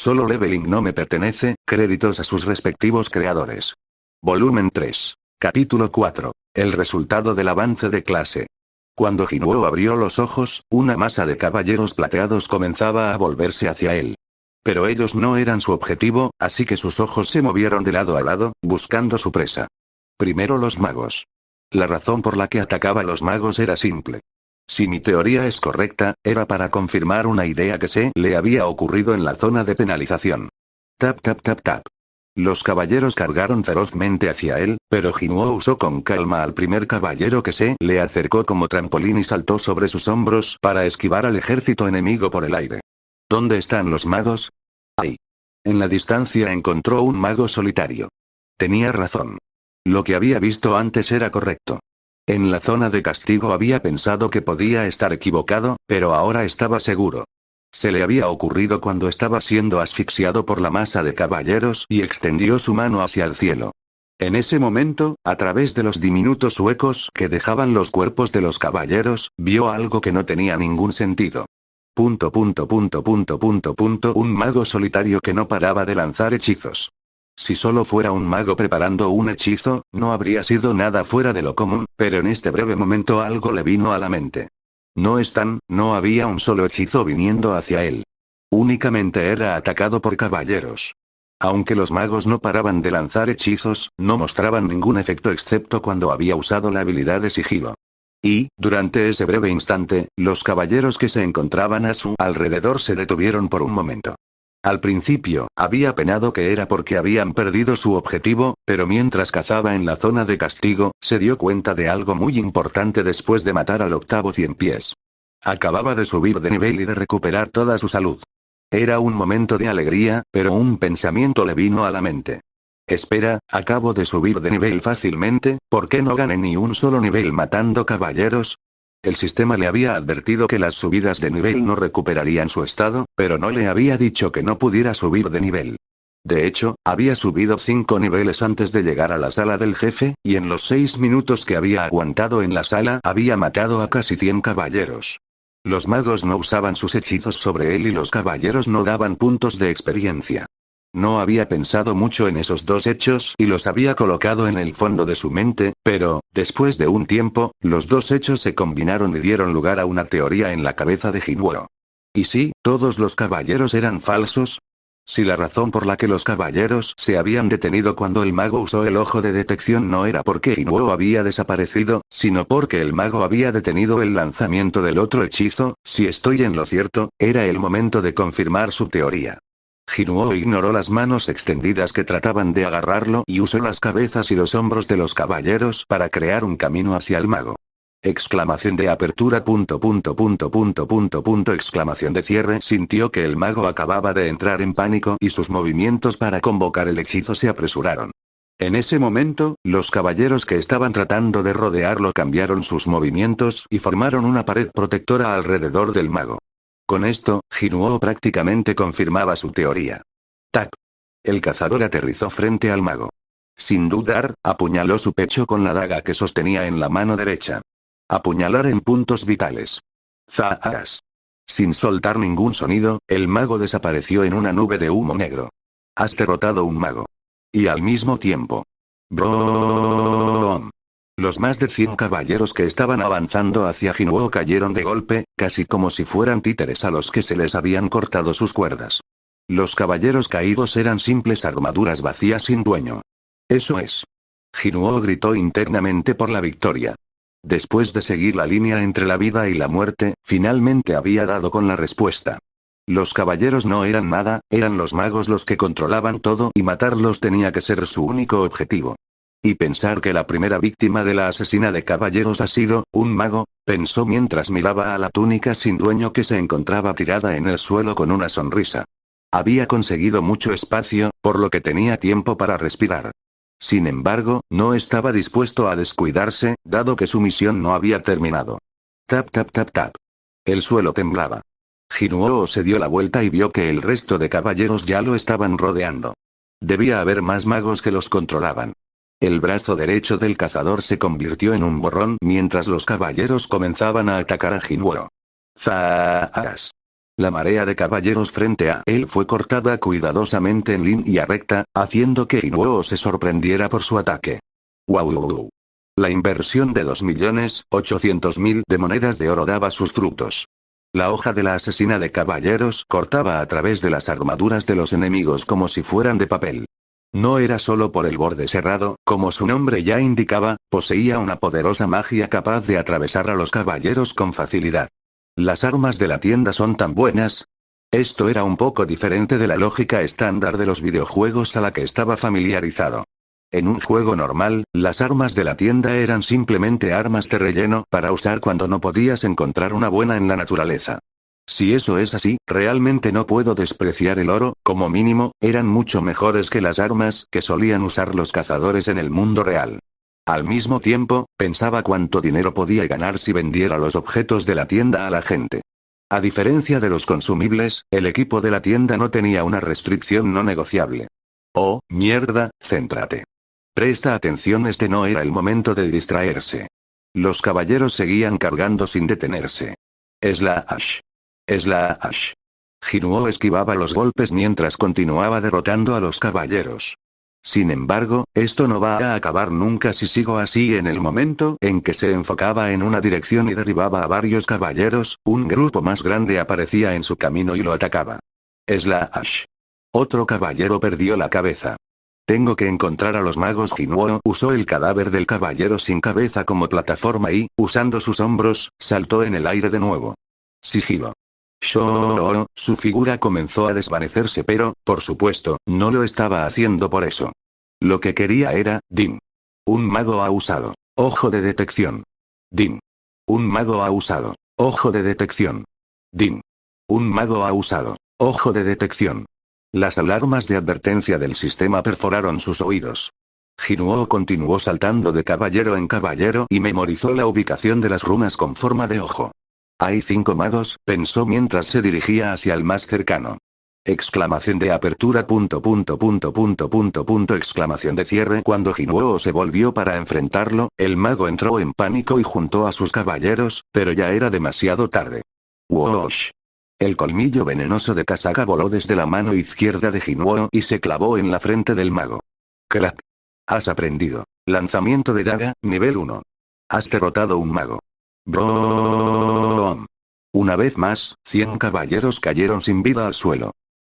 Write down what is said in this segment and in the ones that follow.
Solo Leveling no me pertenece, créditos a sus respectivos creadores. Volumen 3. Capítulo 4. El resultado del avance de clase. Cuando Jinwoo abrió los ojos, una masa de caballeros plateados comenzaba a volverse hacia él. Pero ellos no eran su objetivo, así que sus ojos se movieron de lado a lado, buscando su presa. Primero los magos. La razón por la que atacaba a los magos era simple. Si mi teoría es correcta, era para confirmar una idea que se le había ocurrido en la zona de penalización. Tap tap tap tap. Los caballeros cargaron ferozmente hacia él, pero Jinwoo usó con calma al primer caballero que se le acercó como trampolín y saltó sobre sus hombros para esquivar al ejército enemigo por el aire. ¿Dónde están los magos? Ahí. En la distancia encontró un mago solitario. Tenía razón. Lo que había visto antes era correcto. En la zona de castigo había pensado que podía estar equivocado, pero ahora estaba seguro. Se le había ocurrido cuando estaba siendo asfixiado por la masa de caballeros y extendió su mano hacia el cielo. En ese momento, a través de los diminutos huecos que dejaban los cuerpos de los caballeros, vio algo que no tenía ningún sentido. Un mago solitario que no paraba de lanzar hechizos. Si solo fuera un mago preparando un hechizo, no habría sido nada fuera de lo común, pero en este breve momento algo le vino a la mente. No había un solo hechizo viniendo hacia él. Únicamente era atacado por caballeros. Aunque los magos no paraban de lanzar hechizos, no mostraban ningún efecto excepto cuando había usado la habilidad de sigilo. Y, durante ese breve instante, los caballeros que se encontraban a su alrededor se detuvieron por un momento. Al principio, había penado que era porque habían perdido su objetivo, pero mientras cazaba en la zona de castigo, se dio cuenta de algo muy importante después de matar al octavo 100 pies. Acababa de subir de nivel y de recuperar toda su salud. Era un momento de alegría, pero un pensamiento le vino a la mente. Espera, acabo de subir de nivel fácilmente, ¿por qué no gané ni un solo nivel matando caballeros? El sistema le había advertido que las subidas de nivel no recuperarían su estado, pero no le había dicho que no pudiera subir de nivel. De hecho, había subido 5 niveles antes de llegar a la sala del jefe, y en los 6 minutos que había aguantado en la sala había matado a casi 100 caballeros. Los magos no usaban sus hechizos sobre él y los caballeros no daban puntos de experiencia. No había pensado mucho en esos dos hechos y los había colocado en el fondo de su mente, pero, después de un tiempo, los dos hechos se combinaron y dieron lugar a una teoría en la cabeza de Jinwoo. ¿Y si todos los caballeros eran falsos? Si la razón por la que los caballeros se habían detenido cuando el mago usó el ojo de detección no era porque Jinwoo había desaparecido, sino porque el mago había detenido el lanzamiento del otro hechizo, si estoy en lo cierto, era el momento de confirmar su teoría. Jinwoo ignoró las manos extendidas que trataban de agarrarlo y usó las cabezas y los hombros de los caballeros para crear un camino hacia el mago. Exclamación de apertura. Exclamación de cierre. Sintió que el mago acababa de entrar en pánico y sus movimientos para convocar el hechizo se apresuraron. En ese momento, los caballeros que estaban tratando de rodearlo cambiaron sus movimientos y formaron una pared protectora alrededor del mago. Con esto, Jinwoo prácticamente confirmaba su teoría. Tac. El cazador aterrizó frente al mago. Sin dudar, apuñaló su pecho con la daga que sostenía en la mano derecha. Apuñalar en puntos vitales. ¡Zas! Sin soltar ningún sonido, el mago desapareció en una nube de humo negro. Has derrotado un mago. Y al mismo tiempo. ¡Brum! Los más de 100 caballeros que estaban avanzando hacia Jinwoo cayeron de golpe, casi como si fueran títeres a los que se les habían cortado sus cuerdas. Los caballeros caídos eran simples armaduras vacías sin dueño. Eso es. Jinwoo gritó internamente por la victoria. Después de seguir la línea entre la vida y la muerte, finalmente había dado con la respuesta. Los caballeros no eran nada, eran los magos los que controlaban todo y matarlos tenía que ser su único objetivo. Y pensar que la primera víctima de la asesina de caballeros ha sido un mago, pensó mientras miraba a la túnica sin dueño que se encontraba tirada en el suelo con una sonrisa. Había conseguido mucho espacio, por lo que tenía tiempo para respirar. Sin embargo, no estaba dispuesto a descuidarse, dado que su misión no había terminado. Tap tap tap tap. El suelo temblaba. Jinwoo se dio la vuelta y vio que el resto de caballeros ya lo estaban rodeando. Debía haber más magos que los controlaban. El brazo derecho del cazador se convirtió en un borrón mientras los caballeros comenzaban a atacar a Jinwoo. ¡Zas! La marea de caballeros frente a él fue cortada cuidadosamente en línea recta, haciendo que Hinuo se sorprendiera por su ataque. ¡Wow! La inversión de 2.800.000 de monedas de oro daba sus frutos. La hoja de la asesina de caballeros cortaba a través de las armaduras de los enemigos como si fueran de papel. No era solo por el borde cerrado, como su nombre ya indicaba, poseía una poderosa magia capaz de atravesar a los caballeros con facilidad. ¿Las armas de la tienda son tan buenas? Esto era un poco diferente de la lógica estándar de los videojuegos a la que estaba familiarizado. En un juego normal, las armas de la tienda eran simplemente armas de relleno para usar cuando no podías encontrar una buena en la naturaleza. Si eso es así, realmente no puedo despreciar el oro, como mínimo, eran mucho mejores que las armas que solían usar los cazadores en el mundo real. Al mismo tiempo, pensaba cuánto dinero podía ganar si vendiera los objetos de la tienda a la gente. A diferencia de los consumibles, el equipo de la tienda no tenía una restricción no negociable. Oh, mierda, céntrate. Presta atención, este no era el momento de distraerse. Los caballeros seguían cargando sin detenerse. Slash. Slash. Hinuo esquivaba los golpes mientras continuaba derrotando a los caballeros. Sin embargo, esto no va a acabar nunca si sigo así. En el momento en que se enfocaba en una dirección y derribaba a varios caballeros, un grupo más grande aparecía en su camino y lo atacaba. Slash. Otro caballero perdió la cabeza. Tengo que encontrar a los magos. Hinuo usó el cadáver del caballero sin cabeza como plataforma y, usando sus hombros, saltó en el aire de nuevo. Sigilo. Su figura comenzó a desvanecerse, pero, por supuesto, no lo estaba haciendo por eso. Lo que quería era, Din. Un mago ha usado. Ojo de detección. Din. Un mago ha usado. Ojo de detección. Din. Un mago ha usado. Ojo de detección. Las alarmas de advertencia del sistema perforaron sus oídos. Hinuo continuó saltando de caballero en caballero y memorizó la ubicación de las runas con forma de ojo. Hay 5 magos, pensó mientras se dirigía hacia el más cercano. Exclamación de apertura. Exclamación de cierre. Cuando Hinuo se volvió para enfrentarlo, el mago entró en pánico y juntó a sus caballeros, pero ya era demasiado tarde. Whoosh. El colmillo venenoso de Kasaka voló desde la mano izquierda de Hinuo y se clavó en la frente del mago. Crack. Has aprendido. Lanzamiento de daga, nivel 1. Has derrotado un mago. Brom. Una vez más, 100 caballeros cayeron sin vida al suelo.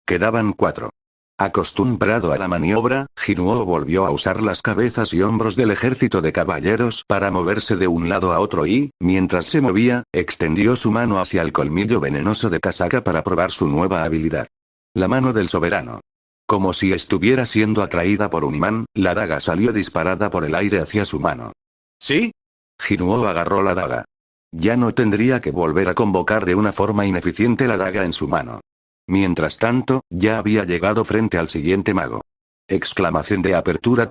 Quedaban 4. Acostumbrado a la maniobra, Hinuo volvió a usar las cabezas y hombros del ejército de caballeros para moverse de un lado a otro y, mientras se movía, extendió su mano hacia el colmillo venenoso de Kasaka para probar su nueva habilidad. La mano del soberano. Como si estuviera siendo atraída por un imán, la daga salió disparada por el aire hacia su mano. ¿Sí? Hinuo agarró la daga. Ya no tendría que volver a convocar de una forma ineficiente la daga en su mano. Mientras tanto, ya había llegado frente al siguiente mago. Exclamación de apertura.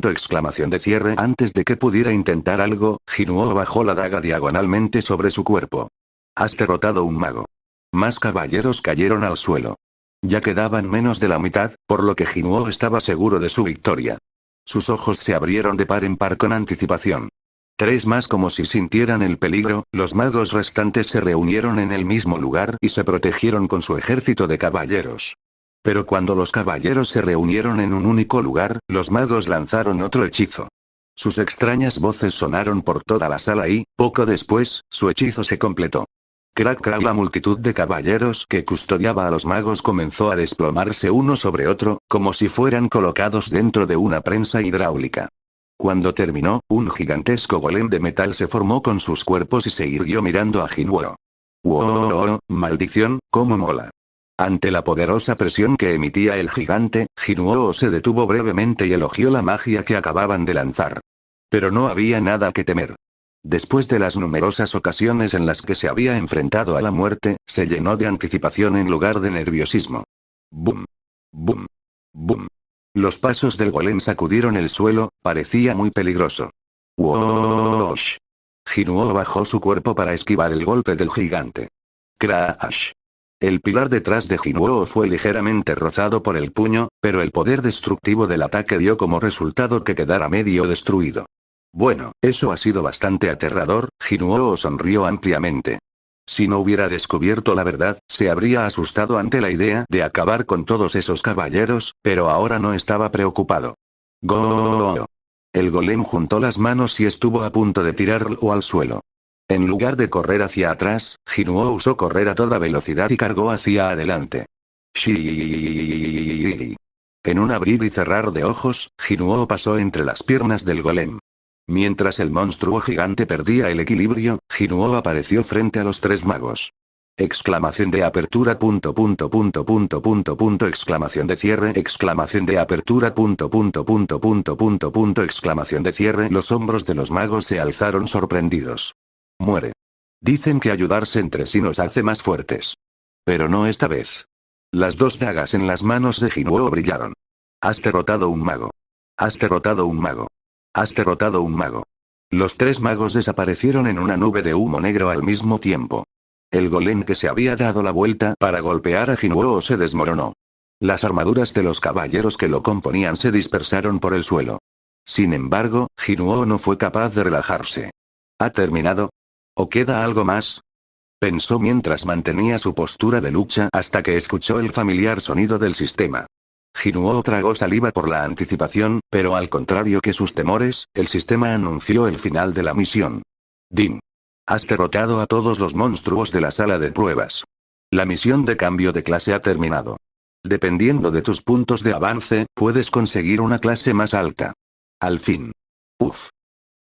Exclamación de cierre. Antes de que pudiera intentar algo, Hinuo bajó la daga diagonalmente sobre su cuerpo. Has derrotado un mago. Más caballeros cayeron al suelo. Ya quedaban menos de la mitad, por lo que Hinuo estaba seguro de su victoria. Sus ojos se abrieron de par en par con anticipación. 3 más. Como si sintieran el peligro, los magos restantes se reunieron en el mismo lugar y se protegieron con su ejército de caballeros. Pero cuando los caballeros se reunieron en un único lugar, los magos lanzaron otro hechizo. Sus extrañas voces sonaron por toda la sala y, poco después, su hechizo se completó. Crack crack. La multitud de caballeros que custodiaba a los magos comenzó a desplomarse uno sobre otro, como si fueran colocados dentro de una prensa hidráulica. Cuando terminó, un gigantesco golem de metal se formó con sus cuerpos y se irguió mirando a Hinuo. ¡Wow! ¡Maldición, cómo mola! Ante la poderosa presión que emitía el gigante, Hinuo se detuvo brevemente y elogió la magia que acababan de lanzar. Pero no había nada que temer. Después de las numerosas ocasiones en las que se había enfrentado a la muerte, se llenó de anticipación en lugar de nerviosismo. ¡Bum! ¡Bum! ¡Bum! Los pasos del golem sacudieron el suelo, parecía muy peligroso. ¡Woosh! Hinuo bajó su cuerpo para esquivar el golpe del gigante. ¡Crash! El pilar detrás de Hinuo fue ligeramente rozado por el puño, pero el poder destructivo del ataque dio como resultado que quedara medio destruido. Bueno, eso ha sido bastante aterrador. Hinuo sonrió ampliamente. Si no hubiera descubierto la verdad, se habría asustado ante la idea de acabar con todos esos caballeros, pero ahora no estaba preocupado. ¡Go! El golem juntó las manos y estuvo a punto de tirarlo al suelo. En lugar de correr hacia atrás, Jinuo usó correr a toda velocidad y cargó hacia adelante. Shii. En un abrir y cerrar de ojos, Jinuo pasó entre las piernas del golem. Mientras el monstruo gigante perdía el equilibrio, Jinuo apareció frente a los tres magos. Exclamación de apertura exclamación de cierre exclamación de apertura exclamación de cierre. Los hombros de los magos se alzaron sorprendidos. Muere. Dicen que ayudarse entre sí nos hace más fuertes. Pero no esta vez. Las dos dagas en las manos de Jinuo brillaron. Has derrotado un mago. Has derrotado un mago. Has derrotado un mago. Los tres magos desaparecieron en una nube de humo negro al mismo tiempo. El golem que se había dado la vuelta para golpear a Jinuo se desmoronó. Las armaduras de los caballeros que lo componían se dispersaron por el suelo. Sin embargo, Jinuo no fue capaz de relajarse. ¿Ha terminado? ¿O queda algo más? Pensó mientras mantenía su postura de lucha hasta que escuchó el familiar sonido del sistema. Jinuo tragó saliva por la anticipación, pero al contrario que sus temores, el sistema anunció el final de la misión. Din. Has derrotado a todos los monstruos de la sala de pruebas. La misión de cambio de clase ha terminado. Dependiendo de tus puntos de avance, puedes conseguir una clase más alta. Al fin. Uf.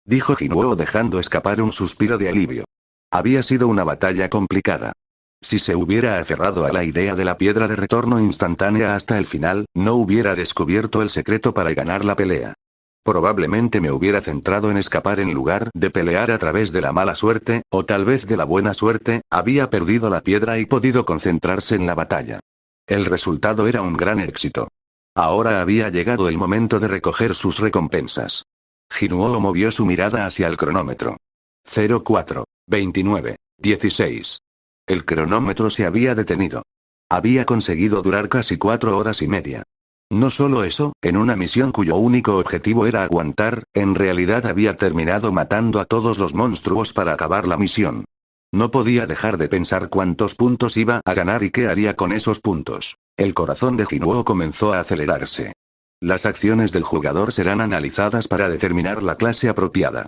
Dijo Jinuo dejando escapar un suspiro de alivio. Había sido una batalla complicada. Si se hubiera aferrado a la idea de la piedra de retorno instantánea hasta el final, no hubiera descubierto el secreto para ganar la pelea. Probablemente me hubiera centrado en escapar en lugar de pelear a través de la mala suerte, o tal vez de la buena suerte, había perdido la piedra y podido concentrarse en la batalla. El resultado era un gran éxito. Ahora había llegado el momento de recoger sus recompensas. Jinuo movió su mirada hacia el cronómetro. 04, 29, 16. El cronómetro se había detenido. Había conseguido durar casi 4 horas y media. No solo eso, en una misión cuyo único objetivo era aguantar, en realidad había terminado matando a todos los monstruos para acabar la misión. No podía dejar de pensar cuántos puntos iba a ganar y qué haría con esos puntos. El corazón de Jinuo comenzó a acelerarse. Las acciones del jugador serán analizadas para determinar la clase apropiada.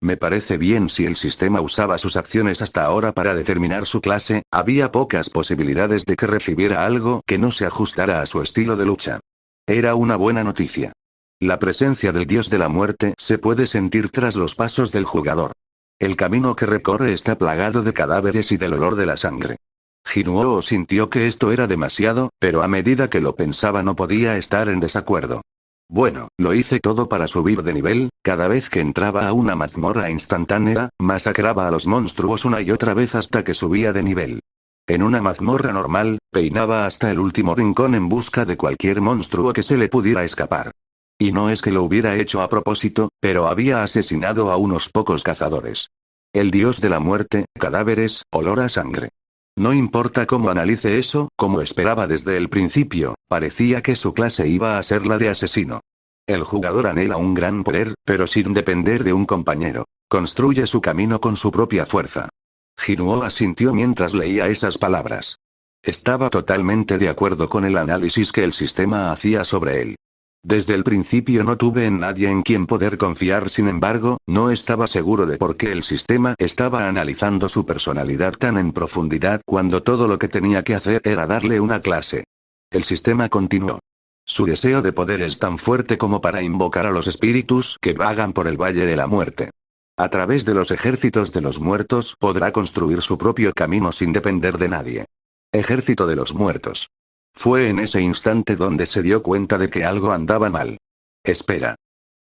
Me parece bien si el sistema usaba sus acciones hasta ahora para determinar su clase, había pocas posibilidades de que recibiera algo que no se ajustara a su estilo de lucha. Era una buena noticia. La presencia del dios de la muerte se puede sentir tras los pasos del jugador. El camino que recorre está plagado de cadáveres y del olor de la sangre. Jinuo sintió que esto era demasiado, pero a medida que lo pensaba no podía estar en desacuerdo. Bueno, lo hice todo para subir de nivel, cada vez que entraba a una mazmorra instantánea, masacraba a los monstruos una y otra vez hasta que subía de nivel. En una mazmorra normal, peinaba hasta el último rincón en busca de cualquier monstruo que se le pudiera escapar. Y no es que lo hubiera hecho a propósito, pero había asesinado a unos pocos cazadores. El dios de la muerte, cadáveres, olor a sangre. No importa cómo analice eso, como esperaba desde el principio, parecía que su clase iba a ser la de asesino. El jugador anhela un gran poder, pero sin depender de un compañero. Construye su camino con su propia fuerza. Jinuo asintió mientras leía esas palabras. Estaba totalmente de acuerdo con el análisis que el sistema hacía sobre él. Desde el principio no tuve en nadie en quien poder confiar, sin embargo, no estaba seguro de por qué el sistema estaba analizando su personalidad tan en profundidad cuando todo lo que tenía que hacer era darle una clase. El sistema continuó. Su deseo de poder es tan fuerte como para invocar a los espíritus que vagan por el Valle de la Muerte. A través de los ejércitos de los muertos podrá construir su propio camino sin depender de nadie. Ejército de los muertos. Fue en ese instante donde se dio cuenta de que algo andaba mal. Espera.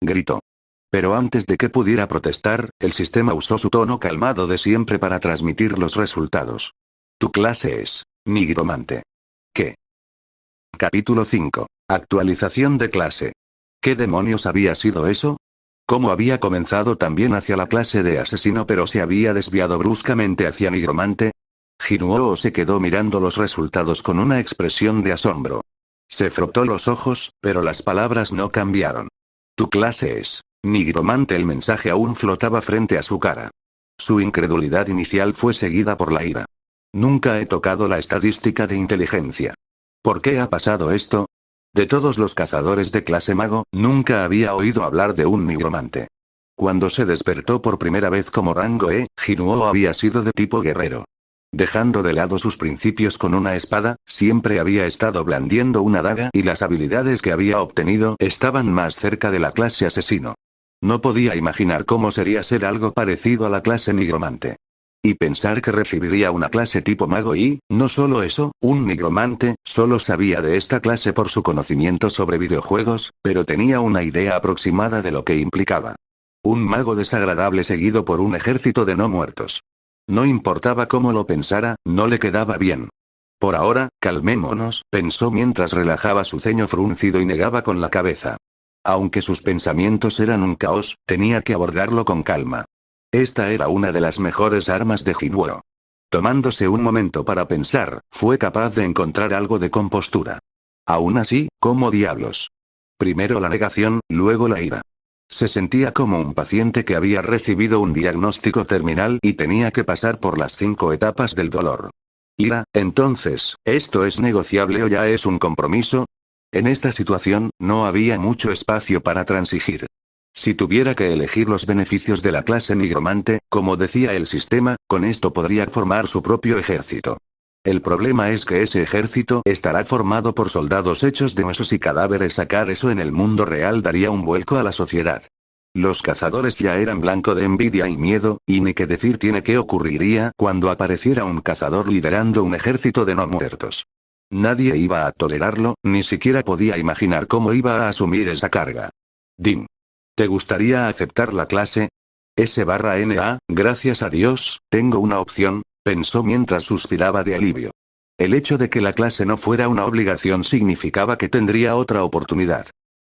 Gritó. Pero antes de que pudiera protestar, el sistema usó su tono calmado de siempre para transmitir los resultados. Tu clase es nigromante. ¿Qué? Capítulo 5. Actualización de clase. ¿Qué demonios había sido eso? ¿Cómo había comenzado también hacia la clase de asesino pero se había desviado bruscamente hacia nigromante? Jinuo se quedó mirando los resultados con una expresión de asombro. Se frotó los ojos, pero las palabras no cambiaron. Tu clase es nigromante. El mensaje aún flotaba frente a su cara. Su incredulidad inicial fue seguida por la ira. Nunca he tocado la estadística de inteligencia. ¿Por qué ha pasado esto? De todos los cazadores de clase mago, nunca había oído hablar de un nigromante. Cuando se despertó por primera vez como rango E, Jinuo había sido de tipo guerrero. Dejando de lado sus principios con una espada, siempre había estado blandiendo una daga y las habilidades que había obtenido estaban más cerca de la clase asesino. No podía imaginar cómo sería ser algo parecido a la clase nigromante. Y pensar que recibiría una clase tipo mago y, no solo eso, un nigromante, solo sabía de esta clase por su conocimiento sobre videojuegos, pero tenía una idea aproximada de lo que implicaba. Un mago desagradable seguido por un ejército de no muertos. No importaba cómo lo pensara, no le quedaba bien. Por ahora, calmémonos, pensó mientras relajaba su ceño fruncido y negaba con la cabeza. Aunque sus pensamientos eran un caos, tenía que abordarlo con calma. Esta era una de las mejores armas de Jinuo. Tomándose un momento para pensar, fue capaz de encontrar algo de compostura. Aún así, ¿cómo diablos? Primero la negación, luego la ira. Se sentía como un paciente que había recibido un diagnóstico terminal y tenía que pasar por las 5 etapas del dolor. Ira, entonces, ¿esto es negociable o ya es un compromiso? En esta situación, no había mucho espacio para transigir. Si tuviera que elegir los beneficios de la clase nigromante, como decía el sistema, con esto podría formar su propio ejército. El problema es que ese ejército estará formado por soldados hechos de huesos y cadáveres. Sacar eso en el mundo real daría un vuelco a la sociedad. Los cazadores ya eran blanco de envidia y miedo, y ni qué decir tiene qué ocurriría cuando apareciera un cazador liderando un ejército de no muertos. Nadie iba a tolerarlo, ni siquiera podía imaginar cómo iba a asumir esa carga. Dim. ¿Te gustaría aceptar la clase? S/NA, gracias a Dios, tengo una opción, pensó mientras suspiraba de alivio. El hecho de que la clase no fuera una obligación significaba que tendría otra oportunidad.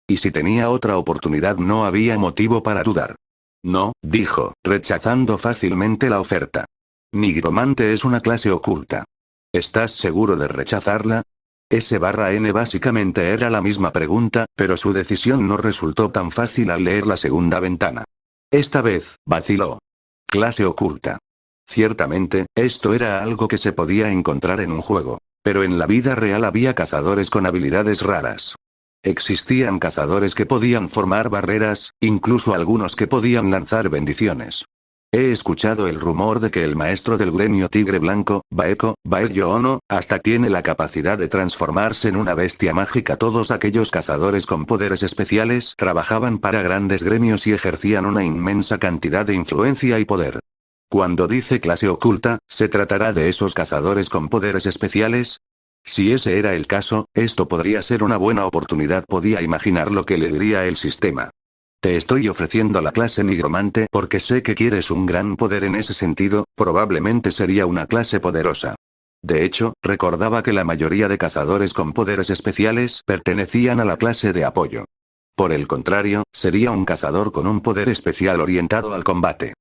Y si tenía otra oportunidad no había motivo para dudar. No, dijo, rechazando fácilmente la oferta. Nigromante es una clase oculta. ¿Estás seguro de rechazarla? S/N básicamente era la misma pregunta, pero su decisión no resultó tan fácil al leer la segunda ventana. Esta vez, vaciló. Clase oculta. Ciertamente, esto era algo que se podía encontrar en un juego. Pero en la vida real había cazadores con habilidades raras. Existían cazadores que podían formar barreras, incluso algunos que podían lanzar bendiciones. He escuchado el rumor de que el maestro del gremio Tigre Blanco, Baekyo Ono, hasta tiene la capacidad de transformarse en una bestia mágica. Todos aquellos cazadores con poderes especiales trabajaban para grandes gremios y ejercían una inmensa cantidad de influencia y poder. Cuando dice clase oculta, ¿se tratará de esos cazadores con poderes especiales? Si ese era el caso, esto podría ser una buena oportunidad. Podía imaginar lo que le diría el sistema. Te estoy ofreciendo la clase nigromante porque sé que quieres un gran poder en ese sentido, probablemente sería una clase poderosa. De hecho, recordaba que la mayoría de cazadores con poderes especiales pertenecían a la clase de apoyo. Por el contrario, sería un cazador con un poder especial orientado al combate.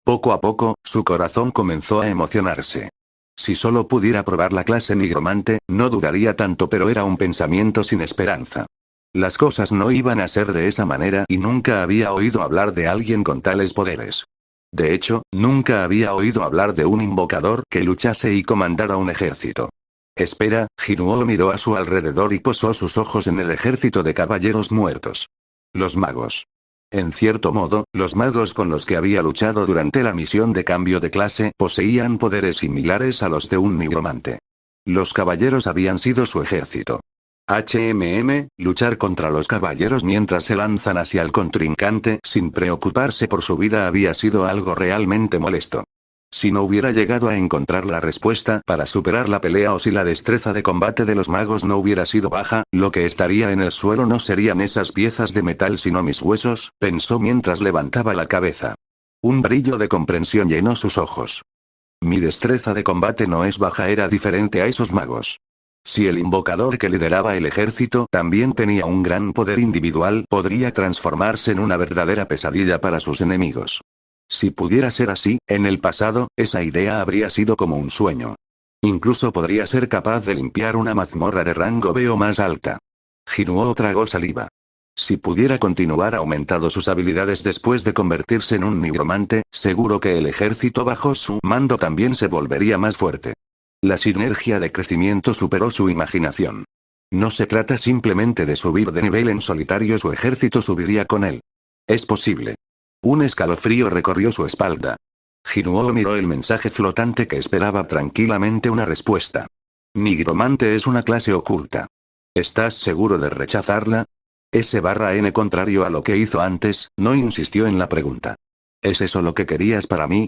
Poco a poco, su corazón comenzó a emocionarse. Si solo pudiera probar la clase nigromante, no dudaría tanto, pero era un pensamiento sin esperanza. Las cosas no iban a ser de esa manera y nunca había oído hablar de alguien con tales poderes. De hecho, nunca había oído hablar de un invocador que luchase y comandara un ejército. Espera, Jinuo miró a su alrededor y posó sus ojos en el ejército de caballeros muertos. Los magos. En cierto modo, los magos con los que había luchado durante la misión de cambio de clase poseían poderes similares a los de un nigromante. Los caballeros habían sido su ejército. Luchar contra los caballeros mientras se lanzan hacia el contrincante sin preocuparse por su vida había sido algo realmente molesto. Si no hubiera llegado a encontrar la respuesta para superar la pelea o si la destreza de combate de los magos no hubiera sido baja, lo que estaría en el suelo no serían esas piezas de metal sino mis huesos, pensó mientras levantaba la cabeza. Un brillo de comprensión llenó sus ojos. Mi destreza de combate no es baja, era diferente a esos magos. Si el invocador que lideraba el ejército también tenía un gran poder individual, podría transformarse en una verdadera pesadilla para sus enemigos. Si pudiera ser así, en el pasado, esa idea habría sido como un sueño. Incluso podría ser capaz de limpiar una mazmorra de rango B o más alta. Jinuo tragó saliva. Si pudiera continuar aumentando sus habilidades después de convertirse en un nigromante, seguro que el ejército bajo su mando también se volvería más fuerte. La sinergia de crecimiento superó su imaginación. No se trata simplemente de subir de nivel en solitario, su ejército subiría con él. Es posible. Un escalofrío recorrió su espalda. Jinuo miró el mensaje flotante que esperaba tranquilamente una respuesta. Nigromante es una clase oculta. ¿Estás seguro de rechazarla? S/N, contrario a lo que hizo antes, no insistió en la pregunta. ¿Es eso lo que querías para mí?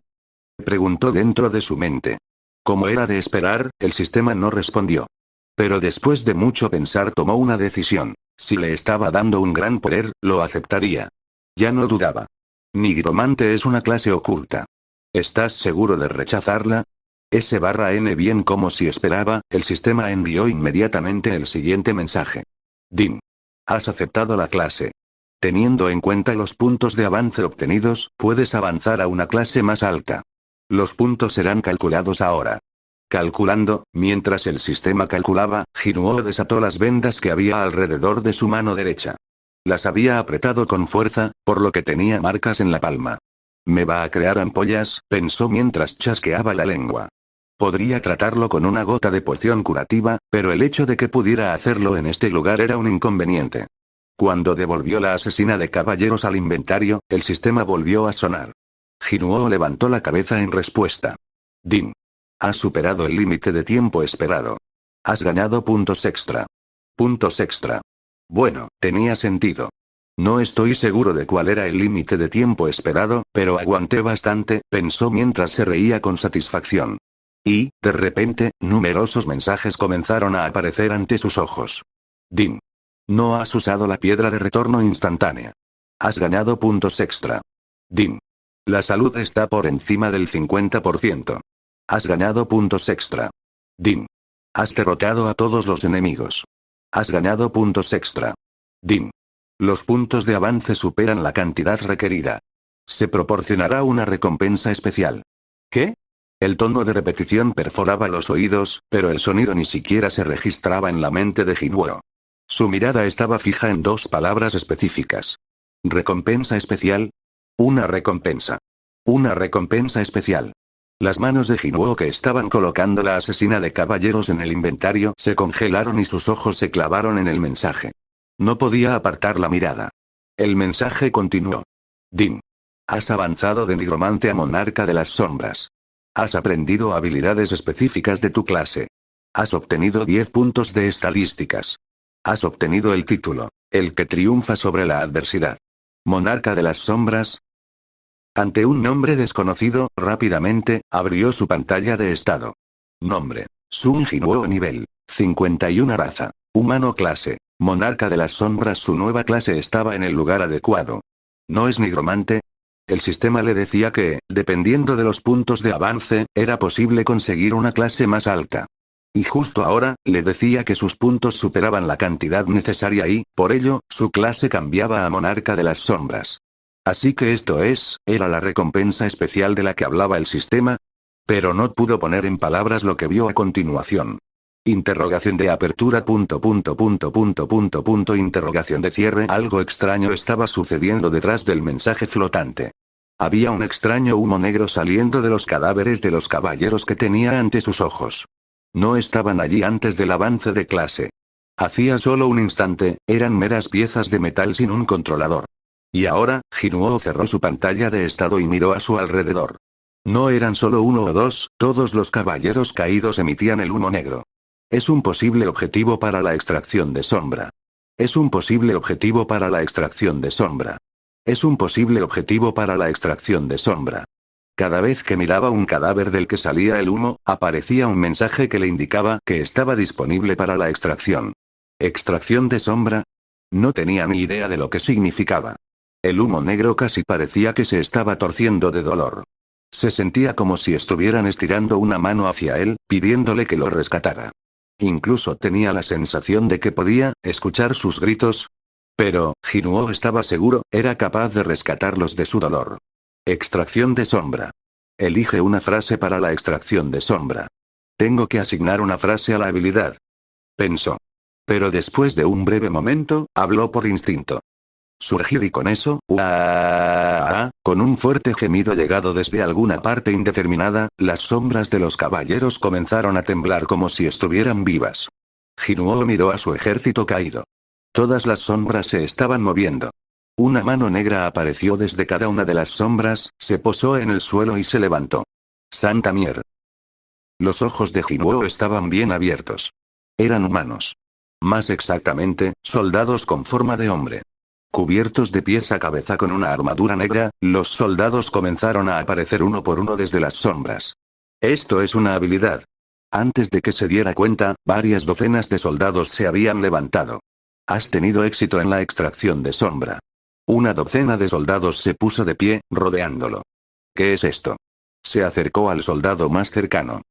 Preguntó dentro de su mente. Como era de esperar, el sistema no respondió. Pero después de mucho pensar tomó una decisión. Si le estaba dando un gran poder, lo aceptaría. Ya no dudaba. Nigromante es una clase oculta. ¿Estás seguro de rechazarla? S/N, bien como si esperaba, el sistema envió inmediatamente el siguiente mensaje. Din. Has aceptado la clase. Teniendo en cuenta los puntos de avance obtenidos, puedes avanzar a una clase más alta. Los puntos serán calculados ahora. Calculando, mientras el sistema calculaba, Jinuo desató las vendas que había alrededor de su mano derecha. Las había apretado con fuerza, por lo que tenía marcas en la palma. Me va a crear ampollas, pensó mientras chasqueaba la lengua. Podría tratarlo con una gota de poción curativa, pero el hecho de que pudiera hacerlo en este lugar era un inconveniente. Cuando devolvió la asesina de caballeros al inventario, el sistema volvió a sonar. Jinuo levantó la cabeza en respuesta. Din. Has superado el límite de tiempo esperado. Has ganado puntos extra. Puntos extra. Bueno, tenía sentido. No estoy seguro de cuál era el límite de tiempo esperado, pero aguanté bastante, pensó mientras se reía con satisfacción. Y, de repente, numerosos mensajes comenzaron a aparecer ante sus ojos. Din. No has usado la piedra de retorno instantánea. Has ganado puntos extra. Din. La salud está por encima del 50%. Has ganado puntos extra. Din. Has derrotado a todos los enemigos. Has ganado puntos extra. Din. Los puntos de avance superan la cantidad requerida. Se proporcionará una recompensa especial. ¿Qué? El tono de repetición perforaba los oídos, pero el sonido ni siquiera se registraba en la mente de Jinuo. Su mirada estaba fija en dos palabras específicas. ¿Recompensa especial? Una recompensa. Una recompensa especial. Las manos de Jinuo que estaban colocando la asesina de caballeros en el inventario se congelaron y sus ojos se clavaron en el mensaje. No podía apartar la mirada. El mensaje continuó. Din. Has avanzado de nigromante a monarca de las sombras. Has aprendido habilidades específicas de tu clase. Has obtenido 10 puntos de estadísticas. Has obtenido el título, el que triunfa sobre la adversidad. Monarca de las sombras. Ante un nombre desconocido, rápidamente, abrió su pantalla de estado. Nombre. Sun Jinuo, nivel 51, raza. Humano, clase. Monarca de las sombras. Su nueva clase estaba en el lugar adecuado. ¿No es nigromante? El sistema le decía que, dependiendo de los puntos de avance, era posible conseguir una clase más alta. Y justo ahora, le decía que sus puntos superaban la cantidad necesaria y, por ello, su clase cambiaba a monarca de las sombras. Así que era la recompensa especial de la que hablaba el sistema. Pero no pudo poner en palabras lo que vio a continuación. Interrogación de apertura. Interrogación de cierre. Algo extraño estaba sucediendo detrás del mensaje flotante. Había un extraño humo negro saliendo de los cadáveres de los caballeros que tenía ante sus ojos. No estaban allí antes del avance de clase. Hacía solo un instante, eran meras piezas de metal sin un controlador. Y ahora, Jinuo cerró su pantalla de estado y miró a su alrededor. No eran solo uno o dos, todos los caballeros caídos emitían el humo negro. Es un posible objetivo para la extracción de sombra. Es un posible objetivo para la extracción de sombra. Es un posible objetivo para la extracción de sombra. Cada vez que miraba un cadáver del que salía el humo, aparecía un mensaje que le indicaba que estaba disponible para la extracción. ¿Extracción de sombra? No tenía ni idea de lo que significaba. El humo negro casi parecía que se estaba torciendo de dolor. Se sentía como si estuvieran estirando una mano hacia él, pidiéndole que lo rescatara. Incluso tenía la sensación de que podía escuchar sus gritos. Pero, Jinuo estaba seguro, era capaz de rescatarlos de su dolor. Extracción de sombra. Elige una frase para la extracción de sombra. Tengo que asignar una frase a la habilidad. Pensó. Pero después de un breve momento, habló por instinto. Surgir y con eso, ¡uah! Con un fuerte gemido llegado desde alguna parte indeterminada, las sombras de los caballeros comenzaron a temblar como si estuvieran vivas. Jinuo miró a su ejército caído. Todas las sombras se estaban moviendo. Una mano negra apareció desde cada una de las sombras, se posó en el suelo y se levantó. ¡Santa mierda! Los ojos de Jinuo estaban bien abiertos. Eran humanos. Más exactamente, soldados con forma de hombre. Cubiertos de pies a cabeza con una armadura negra, los soldados comenzaron a aparecer uno por uno desde las sombras. Esto es una habilidad. Antes de que se diera cuenta, varias docenas de soldados se habían levantado. Has tenido éxito en la extracción de sombra. Una docena de soldados se puso de pie, rodeándolo. ¿Qué es esto? Se acercó al soldado más cercano.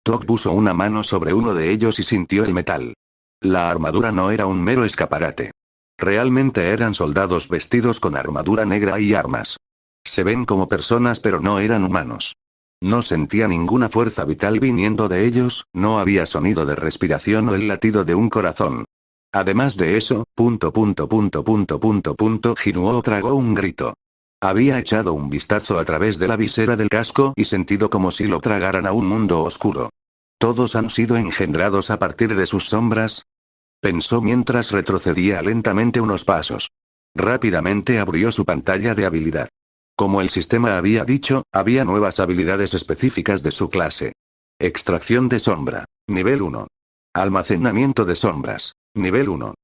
Tok puso una mano sobre uno de ellos y sintió el metal. La armadura no era un mero escaparate. Realmente eran soldados vestidos con armadura negra y armas. Se ven como personas pero no eran humanos. No sentía ninguna fuerza vital viniendo de ellos, no había sonido de respiración o el latido de un corazón. Además de eso, Jinuo tragó un grito. Había echado un vistazo a través de la visera del casco y sentido como si lo tragaran a un mundo oscuro. ¿Todos han sido engendrados a partir de sus sombras? Pensó mientras retrocedía lentamente unos pasos. Rápidamente abrió su pantalla de habilidad. Como el sistema había dicho, había nuevas habilidades específicas de su clase. Extracción de sombra. Nivel 1. Almacenamiento de sombras. Nivel 1.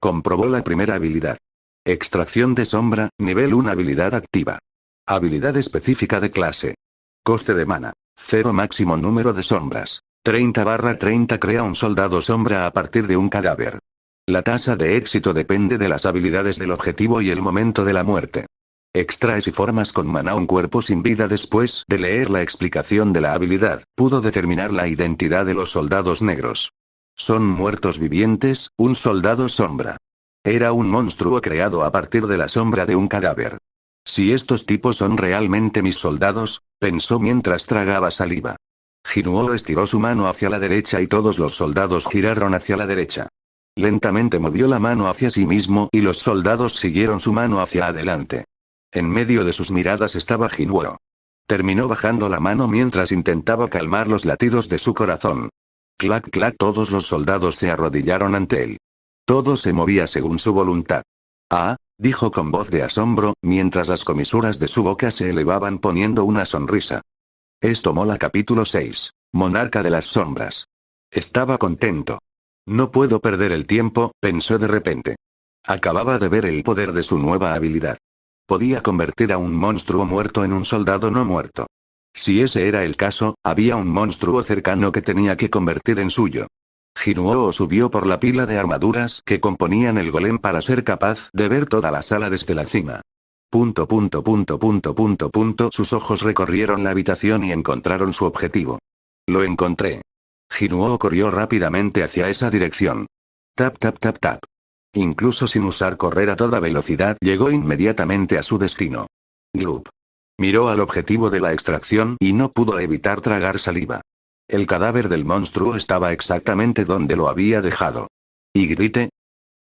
Comprobó la primera habilidad. Extracción de sombra, nivel 1 habilidad activa. Habilidad específica de clase. Coste de mana. 0 máximo número de sombras. 30/30 crea un soldado sombra a partir de un cadáver. La tasa de éxito depende de las habilidades del objetivo y el momento de la muerte. Extraes y formas con maná un cuerpo sin vida. Después de leer la explicación de la habilidad, pudo determinar la identidad de los soldados negros. Son muertos vivientes, un soldado sombra. Era un monstruo creado a partir de la sombra de un cadáver. Si estos tipos son realmente mis soldados, pensó mientras tragaba saliva. Jinuo estiró su mano hacia la derecha y todos los soldados giraron hacia la derecha. Lentamente movió la mano hacia sí mismo y los soldados siguieron su mano hacia adelante. En medio de sus miradas estaba Jinuo. Terminó bajando la mano mientras intentaba calmar los latidos de su corazón. Clac clac, todos los soldados se arrodillaron ante él. Todo se movía según su voluntad. Ah, dijo con voz de asombro, mientras las comisuras de su boca se elevaban poniendo una sonrisa. Esto mola. Capítulo 6. Monarca de las sombras. Estaba contento. No puedo perder el tiempo, pensó de repente. Acababa de ver el poder de su nueva habilidad. Podía convertir a un monstruo muerto en un soldado no muerto. Si ese era el caso, había un monstruo cercano que tenía que convertir en suyo. Jinuo subió por la pila de armaduras que componían el golem para ser capaz de ver toda la sala desde la cima. Sus ojos recorrieron la habitación y encontraron su objetivo. Lo encontré. Jinuo corrió rápidamente hacia esa dirección. Tap tap tap tap. Incluso sin usar correr a toda velocidad, llegó inmediatamente a su destino. Glup. Miró al objetivo de la extracción y no pudo evitar tragar saliva. El cadáver del monstruo estaba exactamente donde lo había dejado. Y grité.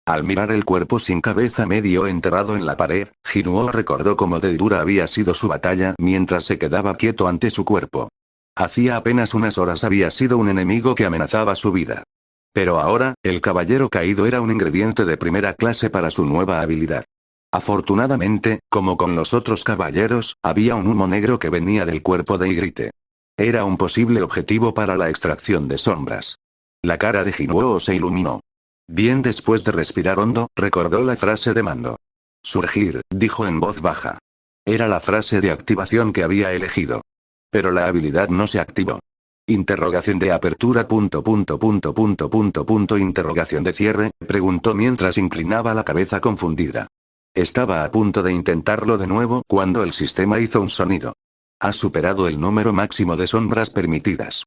Al mirar el cuerpo sin cabeza medio enterrado en la pared, Jinuo recordó cómo de dura había sido su batalla mientras se quedaba quieto ante su cuerpo. Hacía apenas unas horas había sido un enemigo que amenazaba su vida. Pero ahora, el caballero caído era un ingrediente de primera clase para su nueva habilidad. Afortunadamente, como con los otros caballeros, había un humo negro que venía del cuerpo de Ygritte. Era un posible objetivo para la extracción de sombras. La cara de Jinuo se iluminó. Bien, después de respirar hondo, recordó la frase de mando. Surgir, dijo en voz baja. Era la frase de activación que había elegido. Pero la habilidad no se activó. Interrogación de apertura. Interrogación de cierre, preguntó mientras inclinaba la cabeza confundida. Estaba a punto de intentarlo de nuevo cuando el sistema hizo un sonido. Has superado el número máximo de sombras permitidas.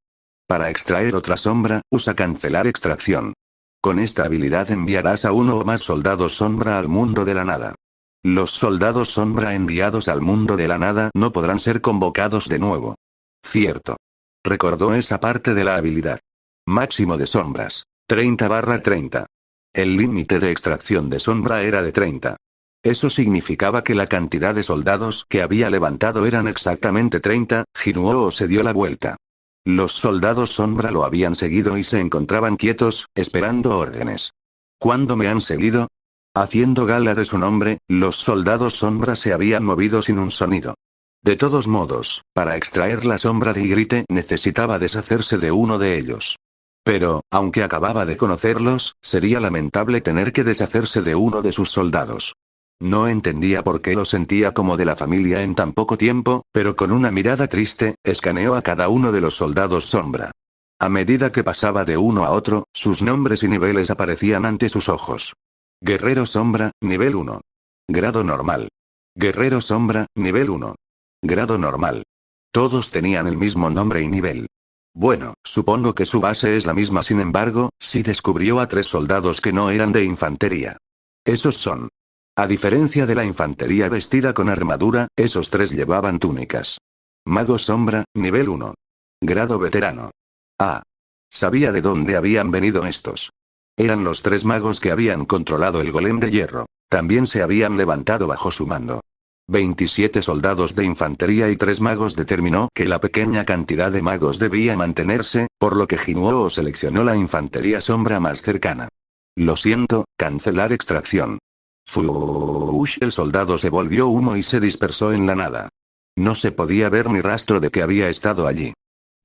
Para extraer otra sombra, usa cancelar extracción. Con esta habilidad enviarás a uno o más soldados sombra al mundo de la nada. Los soldados sombra enviados al mundo de la nada no podrán ser convocados de nuevo. Cierto. Recordó esa parte de la habilidad. Máximo de sombras. 30/30. El límite de extracción de sombra era de 30. Eso significaba que la cantidad de soldados que había levantado eran exactamente 30, Jinuo se dio la vuelta. Los soldados sombra lo habían seguido y se encontraban quietos, esperando órdenes. ¿Cuándo me han seguido? Haciendo gala de su nombre, los soldados sombra se habían movido sin un sonido. De todos modos, para extraer la sombra de Ygritte necesitaba deshacerse de uno de ellos. Pero, aunque acababa de conocerlos, sería lamentable tener que deshacerse de uno de sus soldados. No entendía por qué lo sentía como de la familia en tan poco tiempo, pero con una mirada triste, escaneó a cada uno de los soldados sombra. A medida que pasaba de uno a otro, sus nombres y niveles aparecían ante sus ojos. Guerrero sombra, nivel 1. Grado normal. Guerrero sombra, nivel 1. Grado normal. Todos tenían el mismo nombre y nivel. Bueno, supongo que su base es la misma, sin embargo, sí descubrió a 3 soldados que no eran de infantería. Esos son. A diferencia de la infantería vestida con armadura, esos 3 llevaban túnicas. Mago sombra, nivel 1. Grado veterano. Ah. Sabía de dónde habían venido estos. Eran los 3 magos que habían controlado el golem de hierro. También se habían levantado bajo su mando. 27 soldados de infantería y 3 magos determinó que la pequeña cantidad de magos debía mantenerse, por lo que Jinuo seleccionó la infantería sombra más cercana. Lo siento, cancelar extracción. Fush, el soldado se volvió humo y se dispersó en la nada. No se podía ver ni rastro de que había estado allí.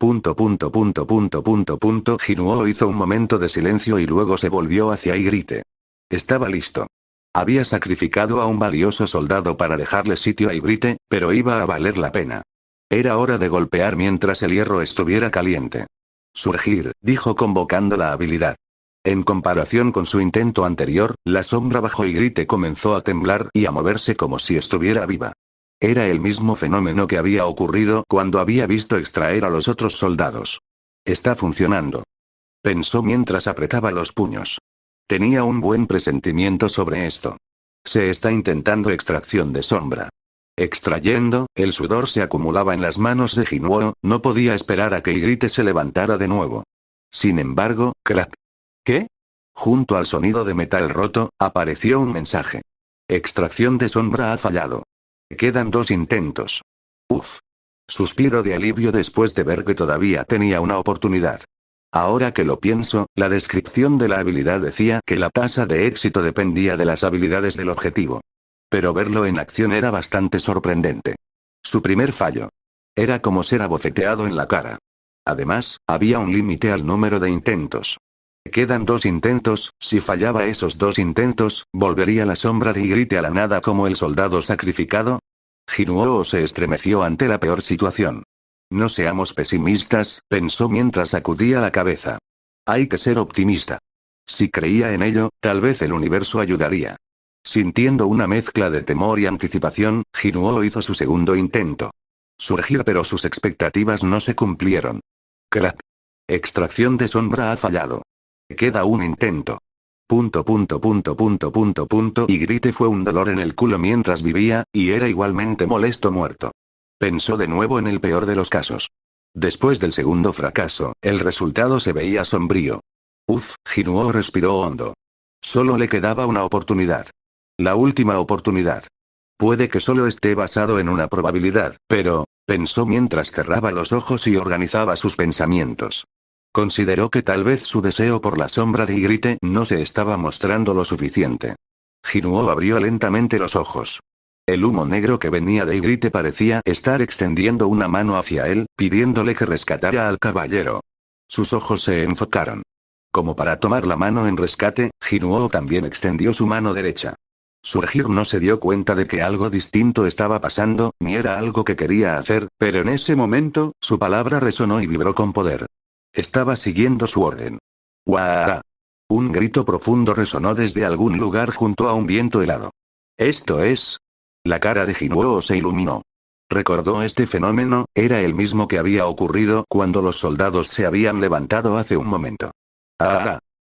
Jinuo hizo un momento de silencio y luego se volvió hacia Ygritte. Estaba listo. Había sacrificado a un valioso soldado para dejarle sitio a Ygritte, pero iba a valer la pena. Era hora de golpear mientras el hierro estuviera caliente. Surgir, dijo convocando la habilidad. En comparación con su intento anterior, la sombra bajo Ygritte comenzó a temblar y a moverse como si estuviera viva. Era el mismo fenómeno que había ocurrido cuando había visto extraer a los otros soldados. Está funcionando. Pensó mientras apretaba los puños. Tenía un buen presentimiento sobre esto. Se está intentando extracción de sombra. Extrayendo, el sudor se acumulaba en las manos de Jinuo, no podía esperar a que Ygritte se levantara de nuevo. Sin embargo, crack. ¿Qué? Junto al sonido de metal roto, apareció un mensaje. Extracción de sombra ha fallado. Quedan 2 intentos. Uf. Suspiro de alivio después de ver que todavía tenía una oportunidad. Ahora que lo pienso, la descripción de la habilidad decía que la tasa de éxito dependía de las habilidades del objetivo. Pero verlo en acción era bastante sorprendente. Su primer fallo. Era como ser abofeteado en la cara. Además, había un límite al número de intentos. Quedan 2 intentos, si fallaba esos 2 intentos, ¿volvería la sombra de Ygritte a la nada como el soldado sacrificado? Jinuo se estremeció ante la peor situación. No seamos pesimistas, pensó mientras sacudía la cabeza. Hay que ser optimista. Si creía en ello, tal vez el universo ayudaría. Sintiendo una mezcla de temor y anticipación, Jinuo hizo su segundo intento. Surgir, pero sus expectativas no se cumplieron. Crack. Extracción de sombra ha fallado. Queda un intento. Ygritte fue un dolor en el culo mientras vivía, y era igualmente molesto muerto. Pensó de nuevo en el peor de los casos. Después del segundo fracaso, el resultado se veía sombrío. Jinuo respiró hondo. Solo le quedaba una oportunidad. La última oportunidad. Puede que solo esté basado en una probabilidad, pero, pensó mientras cerraba los ojos y organizaba sus pensamientos. Consideró que tal vez su deseo por la sombra de Ygritte no se estaba mostrando lo suficiente. Jinuo abrió lentamente los ojos. El humo negro que venía de Ygritte parecía estar extendiendo una mano hacia él, pidiéndole que rescatara al caballero. Sus ojos se enfocaron. Como para tomar la mano en rescate, Jinuo también extendió su mano derecha. Surgir no se dio cuenta de que algo distinto estaba pasando, ni era algo que quería hacer, pero en ese momento, su palabra resonó y vibró con poder. Estaba siguiendo su orden. ¡Guau! Un grito profundo resonó desde algún lugar junto a un viento helado. Esto es... La cara de Jinuo se iluminó. Recordó este fenómeno, era el mismo que había ocurrido cuando los soldados se habían levantado hace un momento. ¡Ah!